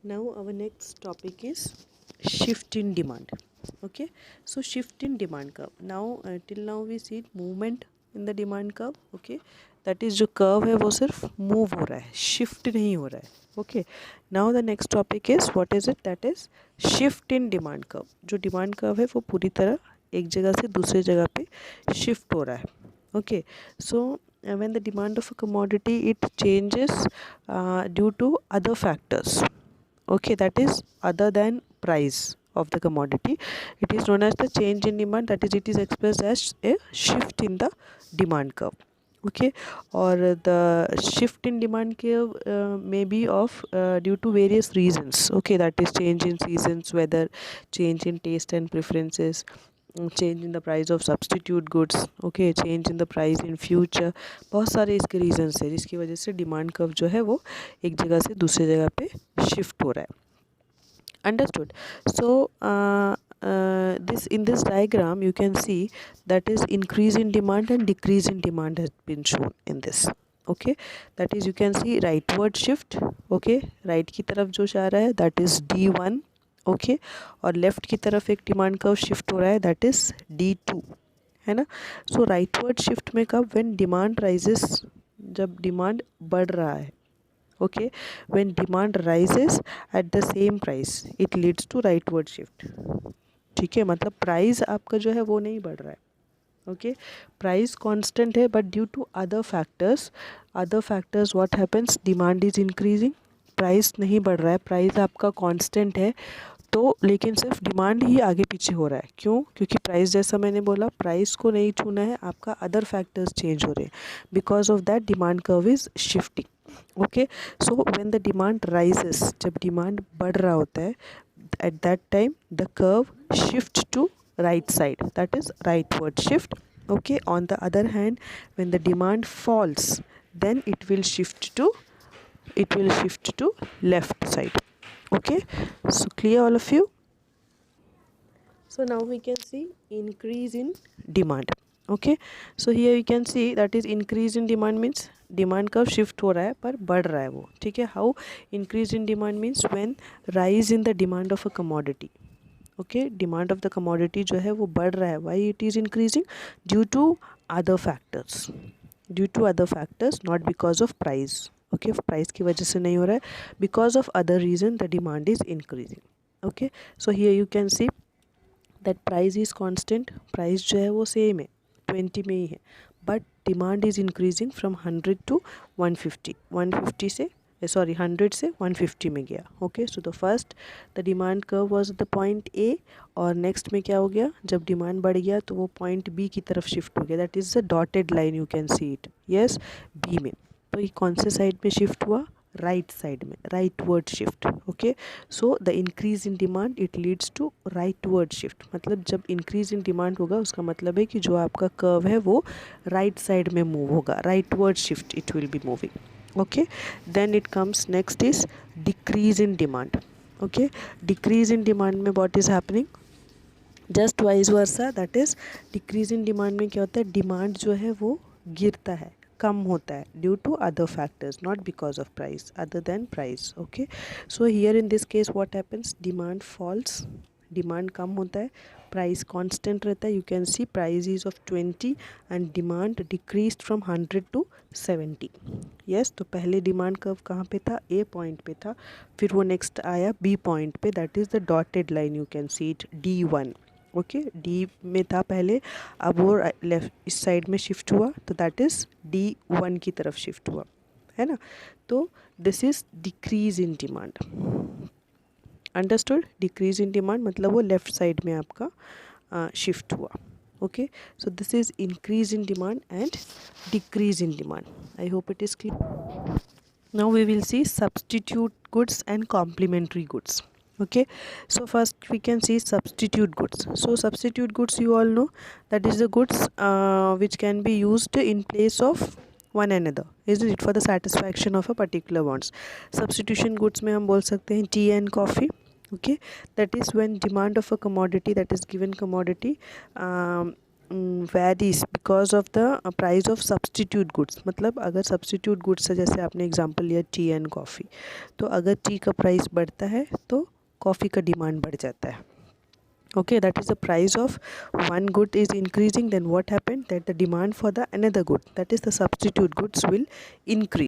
Now our next topic is shift in demand. Okay, so shift in demand curve. Now till now we see movement in the demand curve. Okay, that is जो curve है वो सिर्फ move हो रहा है, shift नहीं हो रहा है. Okay, now the next topic is what is it? That is shift in demand curve. जो demand curve है वो पूरी तरह एक जगह से दूसरे जगह पे shift हो रहा है. Okay, so when the demand of a commodity it changes due to other factors. Okay, that is other than price of the commodity. It is known as the change in demand, that is it is expressed as a shift in the demand curve. Okay, or the shift in demand curve may be of due to various reasons. Okay, that is change in seasons, weather, change in taste and preferences, change in the price of substitute goods. Okay, change in the price in future. बहुत सारे इसके reasons है जिसकी वजह से demand curve जो है वो एक जगह से दूसरी जगह पे शिफ्ट हो रहा है. Understood? So this in this diagram you can see that is increase in demand and decrease in demand has been shown in this. Okay, that is you can see rightward shift. Okay, right की तरफ जो जा रहा है that is D1. Okay, और left की तरफ एक डिमांड कर्व शिफ्ट हो रहा है that is D2, है ना. सो राइटवर्ड शिफ्ट में कब? व्हेन डिमांड राइजेस, जब डिमांड बढ़ रहा है. Okay, when demand rises at the same price it leads to rightward shift. ठीक है, मतलब प्राइस आपका जो है वो नहीं बढ़ रहा है. ओके, प्राइस कांस्टेंट है but due to other factors what happens, demand is increasing, price नहीं बढ़ रहा है, प्राइस आपका कांस्टेंट है. तो लेकिन सिर्फ डिमांड ही आगे पीछे हो रहा है. क्यों? क्योंकि प्राइस जैसा मैंने बोला प्राइस को नहीं छूना है, आपका अदर फैक्टर्स चेंज हो रहे हैं. Because of that demand curve is shifting. Okay, so when the demand rises, जब डिमांड बढ़ रहा होता है at that time the curve shifts to right side, that is rightward shift. Okay, on the other hand when the demand falls then it will shift to left side. Okay, so clear all of you? So now we can see increase in demand. Okay, so here you can see that is increase in demand means demand curve shift हो रहा है पर बढ़ रहा है वो. ठीक है, how increase in demand means when rise in the demand of a commodity. Okay, demand of the commodity जो है वो बढ़ रहा है. Why it is increasing? Due to other factors, not because of price. Okay, price की वजह से नहीं हो रहा है, because of other reason the demand is increasing. Okay, so here you can see that price is constant, price जो है वो सेम है 20 में ही है, but demand is increasing from 100 to 150, 150 से 100 से 150 में गया. Okay, so the first the demand curve was the point A, और नेक्स्ट में क्या हो गया, जब डिमांड बढ़ गया तो वो पॉइंट बी की तरफ शिफ्ट हो गया. That is the dotted line, you can see it. Yes, B में. तो ये कौन से साइड में शिफ्ट हुआ? राइट साइड में, rightward shift. Okay, so the increase in demand it leads to rightward shift. मतलब जब इंक्रीज इन डिमांड होगा उसका मतलब है कि जो आपका कर्व है वो राइट साइड में मूव होगा, rightward shift it will be moving. Okay, then it comes next is decrease in demand. Okay, decrease in demand में what is happening? Just vice versa, that is decrease in demand में क्या होता है, demand जो है वो गिरता है, कम होता है due to other factors, not because of price, other than price. Okay, so here in this case what happens, demand falls, demand कम होता है, प्राइस कांस्टेंट रहता है. You can see price is of 20 and demand decrease from 100 to 70. Yes, तो पहले demand curve कहाँ पे था? ए पॉइंट पे था, फिर वो नेक्स्ट आया बी पॉइंट पे, that is the dotted line, you can see it D1. Okay, D में था पहले, अब वो लेफ्ट इस साइड में शिफ्ट हुआ तो दैट इज़ D1 की तरफ शिफ्ट हुआ, है ना. तो this is decrease in demand. Understood? Decrease in demand मतलब वो लेफ्ट साइड में आपका शिफ्ट हुआ. Okay, so this is increase in demand and decrease in demand. I hope it is clear. Now we will see substitute goods and complementary goods. Okay, so first we can see substitute goods. So substitute goods you all know that is the goods which can be used in place of one another, isn't it, for the satisfaction of a particular wants. Substitution goods में हम बोल सकते हैं tea and coffee. Okay, that is when demand of a commodity, that is given commodity varies because of the price of substitute goods. मतलब अगर substitute goods है, जैसे आपने एग्जांपल लिया टी एंड कॉफ़ी, तो अगर टी का प्राइस बढ़ता है तो कॉफ़ी का डिमांड बढ़ जाता है। Okay, that is the price of one good is increasing, then what happened, that the demand for the another good, that is the substitute goods, will increase.